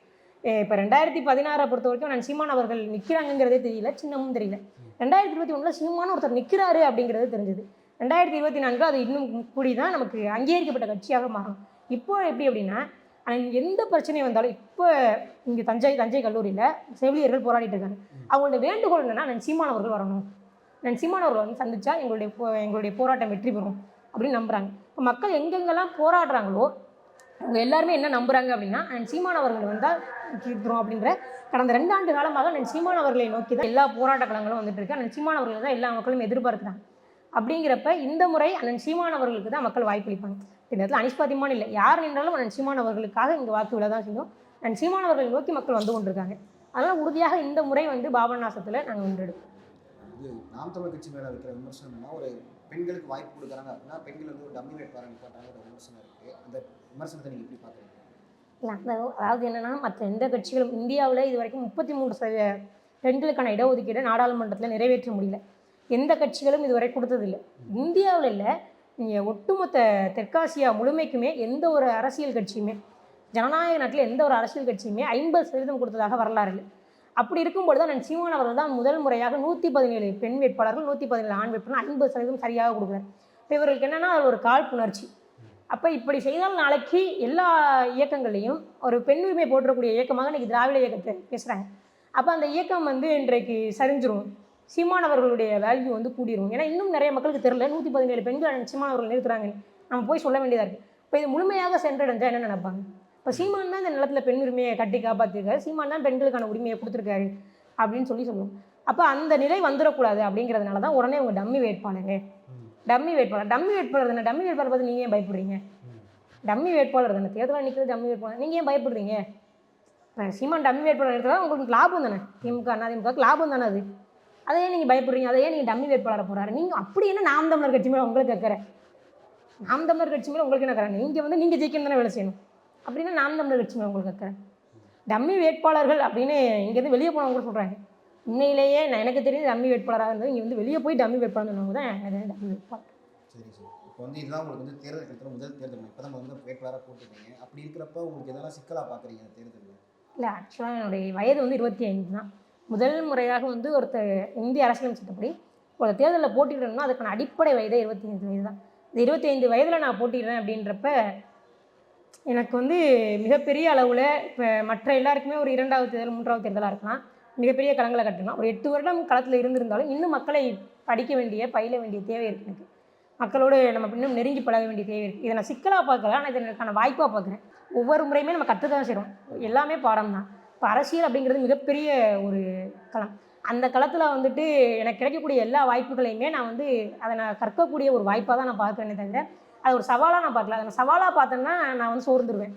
இப்போ 2016 பொறுத்த வரைக்கும் நான் சீமான் அவர்கள் நிற்கிறாங்கிறதே தெரியல, சின்னமும் தெரியல. 2021 சீமான் ஒருத்தர் நிற்கிறாரு அப்படிங்கிறது தெரிஞ்சது. 2024 அது இன்னும் கூடி தான் நமக்கு அங்கீகரிக்கப்பட்ட கட்சியாக மாறும். இப்போ எப்படி அப்படின்னா எந்த பிரச்சனை வந்தாலும் இப்போ இங்கே தஞ்சை கல்லூரியில் செவிலியர்கள் போராடிட்டு இருக்காங்க. அவங்களோட வேண்டுகோள் என்னென்னா நான் சீமான் அவர்கள் வரணும், நான் சீமான் அவர்கள் வந்து சந்திச்சா எங்களுடைய போராட்டம் வெற்றி பெறும் அப்படின்னு நம்புகிறாங்க. இப்போ மக்கள் எங்கெங்கெல்லாம் போராடுறாங்களோ அவங்க எல்லாருமே என்ன நம்புகிறாங்க அப்படின்னா நான் சீமான் அவர்கள் வந்தால் தீர்த்துரும் அப்படின்ற கடந்த 2 ஆண்டு காலமாக நான் சீமான் அவர்களை நோக்கி தான் எல்லா போராட்ட களங்களும் வந்துட்டு இருக்கு. அண்ணன் சீமான் அவர்கள் தான் எல்லா மக்களும் எதிர்பார்க்குறாங்க. அப்படிங்கிறப்ப இந்த முறை அண்ணன் சீமான் அவர்களுக்கு தான் மக்கள் வாய்ப்பளிப்பாங்க. இந்த இடத்துல அனிஷ் பாத்திமான்னு இல்லை, யார் நின்றாலும் அண்ணன் சீமான் அவர்களுக்காக இங்கே வாக்கு விட தான் செய்யும். அண்ணன் சீமான் அவர்களை நோக்கி மக்கள் வந்து கொண்டிருக்காங்க. அதனால் உறுதியாக இந்த முறை வந்து பாபநாசத்தில் நாங்கள் வென்றெடுப்போம். இது நாம் தமிழர் கட்சி மேலே இருக்கிற விமர்சனம்னா ஒரு பெண்களுக்கு வாய்ப்பு கொடுக்குறாங்க அப்படின்னா பெண்கள் வந்து ஒரு டம்மி வேட்பாளர் நிப்பாட்டாங்க ஒரு விமர்சனம் இருக்குது. அந்த விமர்சனத்தை நீங்கள் எப்படி பார்க்குறீங்க? இல்லை, அதாவது என்னென்னா மற்ற எந்த கட்சிகளும் இந்தியாவில் இது வரைக்கும் 33% பெண்களுக்கான இடஒதுக்கீடு நாடாளுமன்றத்தில் நிறைவேற்ற முடியல. எந்த கட்சிகளும் இதுவரை கொடுத்ததில்லை. இந்தியாவில் இல்லை, நீங்கள் ஒட்டுமொத்த தெற்காசியா முழுமைக்குமே எந்த ஒரு அரசியல் கட்சியுமே, ஜனநாயக நாட்டில் எந்த ஒரு அரசியல் கட்சியுமே 50% கொடுத்ததாக வரலாறு இல்லை. அப்படி இருக்கும்பொழுது தான் நான் சீமான் அவர்கள் தான் முதல் முறையாக 117 பெண் வேட்பாளர்கள் 117 ஆண் வேட்பாளர்கள் 50% சரியாக கொடுக்குறாரு. இப்போ இவர்களுக்கு என்னென்னா அது ஒரு காழ்ப்புணர்ச்சி. அப்போ இப்படி செய்தால் நாளைக்கு எல்லா இயக்கங்களையும் ஒரு பெண் உரிமை போற்றக்கூடிய இயக்கமாக இன்றைக்கி திராவிட இயக்கத்தை பேசுகிறாங்க. அப்போ அந்த இயக்கம் வந்து இன்றைக்கு சரிஞ்சிரும். சீமான் அவர்களுடைய வேல்யூ வந்து கூடிரும். ஏன்னா இன்னும் நிறைய மக்களுக்கு தெரியல. 117 பெண்கள் சீமான் அவர்கள் நிறுத்துறாங்க, நம்ம போய் சொல்ல வேண்டியதாக இருக்குது. இப்போ இது முழுமையாக சென்றடைஞ்சால் என்ன நினைப்பாங்க? இப்போ சீமான் தான் இந்த நிலத்தில் பெண் உரிமையை கட்டி காப்பாற்றிருக்காரு, சீமான் தான் பெண்களுக்கான உரிமையை கொடுத்துருக்காரு அப்படின்னு சொல்லுவோம். அப்போ அந்த நிலை வந்துடக்கூடாது அப்படிங்கிறதுனால தான் உடனே உங்கள் டம்மி வேட்பாளர் டம்மி வேட்பாளர் தானே. டம்மி வேட்பாளர் பார்த்து நீங்கள் ஏன் பயப்படுறீங்க? டம்மி வேட்பாளர் தானே, தேர்தலில் நிற்கிறது டம்மி வேட்பாளர், நீங்கள் ஏன் பயப்படுறீங்க? சீமான் டம்மி வேட்பாளர் எடுத்தால் உங்களுக்கு லாபம் தானே, திமுக அதிமுகவுக்கு லாபம் தானே அது. அதையே நீங்கள் பயப்படுறீங்க, அதையே நீங்கள் டம்மி வேட்பாளரை போகிறாரு. நீங்கள் அப்படி என்ன நாம் தமிழர் கட்சி மேலே உங்களுக்கு கேட்குறேன், நாம் தமிழர் கட்சி மேலே உங்களுக்கு என்ன கேட்குறேன்? நீங்கள் வந்து நீங்கள் ஜெயிக்கணும் தானே வேலை செய்யணும். அப்படின்னா நாம் தமிழர் கட்சி மேலே உங்களுக்கு கேட்குறேன். டம்மி வேட்பாளர்கள் அப்படின்னு இங்கேருந்து வெளியே போனவங்க சொல்கிறாங்க. உண்மையிலேயே நான் எனக்கு தெரிஞ்சு டம்மி வேட்பாளராக இருந்தது இங்கே வந்து வெளியே போய் டம்மி வேட்பாளர் சொன்னவங்க தான் எனக்கு டம்மி வேட்பாளர். சரி சரி. இப்போ வந்து இதுதான் உங்களுக்கு வந்து தேர்தல் களத்தில் முதல் தேர்தல், இப்போ தான் வந்து வேட்பாளராக போட்டுருக்கீங்க. அப்படி இருக்கிறப்ப உங்களுக்கு எதெல்லாம் சிக்கலாக பார்க்குறீங்க அந்த தேர்தலில்? இல்லை, ஆக்சுவலாக என்னுடைய வயது வந்து 25 தான். முதல் முறையாக வந்து ஒருத்தர் இந்திய அரசியலமைப்பு சட்டப்படி ஒரு தேர்தலில் போட்டியிடணும்னா அதுக்கான அடிப்படை வயதே 25 வயது தான். இந்த 25 வயதில் நான் போட்டிடுறேன் அப்படின்றப்ப எனக்கு வந்து மிகப்பெரிய அளவில் இப்போ மற்ற எல்லாருக்குமே ஒரு 2வது தேர்தல் 3வது தேர்தலாக இருக்கலாம், மிகப்பெரிய களங்களை கட்டலாம். ஒரு 8 வருடம் களத்தில் இருந்திருந்தாலும் இன்னும் மக்களை படிக்க வேண்டிய பயில வேண்டிய தேவை இருக்குது. எனக்கு மக்களோடு நம்ம இன்னும் நெருங்கி பழக வேண்டிய தேவை இருக்குது. இதை நான் சிக்கலாக பார்க்கல, ஆனால் இதை எனக்கான வாய்ப்பாக பார்க்குறேன். ஒவ்வொரு முறையுமே நம்ம கற்றுதான் செய்கிறோம், எல்லாமே பாடம் தான். இப்போ அரசியல் அப்படிங்கிறது மிகப்பெரிய ஒரு களம். அந்த களத்தில் வந்துட்டு எனக்கு கிடைக்கக்கூடிய எல்லா வாய்ப்புகளையுமே நான் வந்து அதை நான் கற்கக்கூடிய ஒரு வாய்ப்பாக தான் நான் பார்க்குறேனே தவிர அது ஒரு சவாலாக நான் பார்க்கல. அதை நான் சவாலாக பார்த்தேன்னா நான் வந்து சோர்ந்துருவேன்,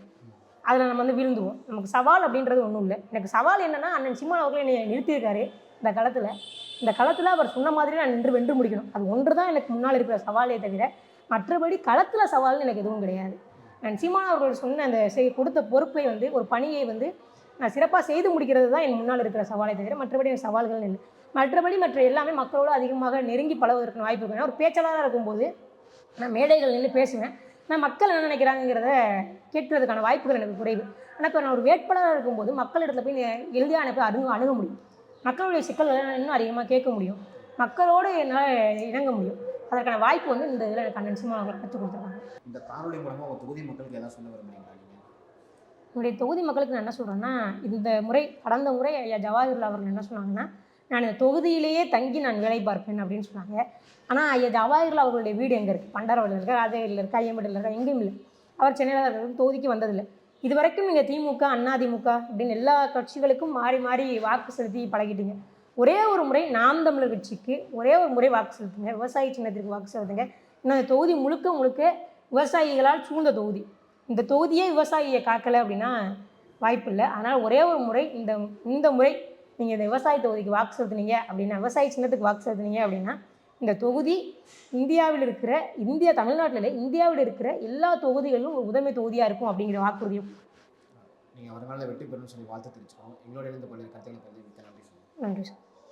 அதில் நம்ம வந்து வீழ்ந்துருவோம். நமக்கு சவால் அப்படின்றது ஒன்றும் இல்லை. எனக்கு சவால் என்னென்னா அண்ணன் சீமான் அவர்கள் என்னை நிறுத்தியிருக்காரு இந்த களத்தில் அவர் சொன்ன மாதிரி நான் நின்று வென்று முடிக்கணும். அது ஒன்று தான் எனக்கு முன்னால் இருக்கிற சவாலே தவிர மற்றபடி களத்தில் சவால்னு எனக்கு எதுவும் கிடையாது. நான் சீமான் அவர்கள் சொன்ன அந்த கொடுத்த பொறுப்பை வந்து ஒரு பணியை வந்து நான் சிறப்பாக செய்து முடிக்கிறது தான் என் முன்னால் இருக்கிற சவாலை தவிர மற்றபடி எனக்கு சவால்கள் இல்லை. மற்ற எல்லாமே மக்களோடு அதிகமாக நெருங்கி பழகுவதற்கு வாய்ப்பு இருக்குது. ஒரு பேச்சாளராக இருக்கும்போது நான் மேடைகள் நின்று பேசுவேன், நான் மக்கள் என்ன நினைக்கிறாங்கிறத கேட்கறதுக்கான வாய்ப்புகள் எனக்கு குறைவு. ஆனால் இப்போ நான் ஒரு வேட்பாளராக இருக்கும்போது மக்களிடத்தில் போய் எளிதாக போய் அணுக முடியும், மக்களுடைய சிக்கல்களை இன்னும் அதிகமாக கேட்க முடியும், மக்களோடு என்னால் இணங்க முடியும். அதற்கான வாய்ப்பு வந்து இந்த இதில் எனக்கு அண்ணன் சீமான் அவர்கள் கற்றுக் கொடுத்துருக்காங்க. இந்த காணொலி மூலமாக உங்கள் தொகுதி மக்களுக்கு எல்லாம் சொல்ல விரும்புகிறீங்களா? என்னுடைய தொகுதி மக்களுக்கு நான் என்ன சொல்கிறேன்னா, இந்த முறை கடந்த முறை ஐயா ஜவாஹிர்லால் அவர்கள் என்ன சொன்னாங்கன்னா, நான் இந்த தொகுதியிலேயே தங்கி நான் வேலை பார்ப்பேன் அப்படின்னு சொன்னாங்க. ஆனால் ஐயா ஜவாஹிர்லால் அவர்களுடைய வீடு எங்கே இருக்குது? பண்டாரவளியில் இருக்கா, ராஜகிரியில் இருக்கா, ஐயம்பேட்டையில் இருக்கா, எங்கேயும் இல்லை. அவர் சென்னையில் தான் இருக்கிறது, தொகுதிக்கு வந்ததில்லை. இது வரைக்கும் நீங்கள் திமுக அதிமுக அப்படின்னு எல்லா கட்சிகளுக்கும் மாறி மாறி வாக்கு செலுத்தி பழகிட்டீங்க. ஒரே ஒரு முறை நாம் தமிழர் கட்சிக்கு ஒரே ஒரு முறை வாக்கு செலுத்துங்க, விவசாய சின்னத்திற்கு வாக்கு செலுத்துங்க. இன்னும் அந்த தொகுதி முழுக்க முழுக்க விவசாயிகளால் சூழ்ந்த தொகுதி. இந்த தொகுதியே விவசாயியை காக்கலை அப்படின்னா வாய்ப்பு இல்லை. அதனால் ஒரே ஒரு முறை இந்த முறை நீங்கள் இந்த விவசாய தொகுதிக்கு வாக்கு செலுத்துனீங்க அப்படின்னா, விவசாய சின்னத்துக்கு வாக்கு செலுத்துனீங்க அப்படின்னா இந்த தொகுதி தமிழ்நாட்டில் இந்தியாவில் இருக்கிற எல்லா தொகுதிகளிலும் ஒரு முதன்மை தொகுதியாக இருக்கும் அப்படிங்கிற வாக்குறுதியும். நீங்கள் அவரால் வெற்றி பெறணும்னு சொல்லி வாழ்த்து தெரிவிச்சுக்கோம். எங்களோட இணைந்து பல்வேறு கருத்துக்களை பதிவு. நன்றி. நன்றி சார்.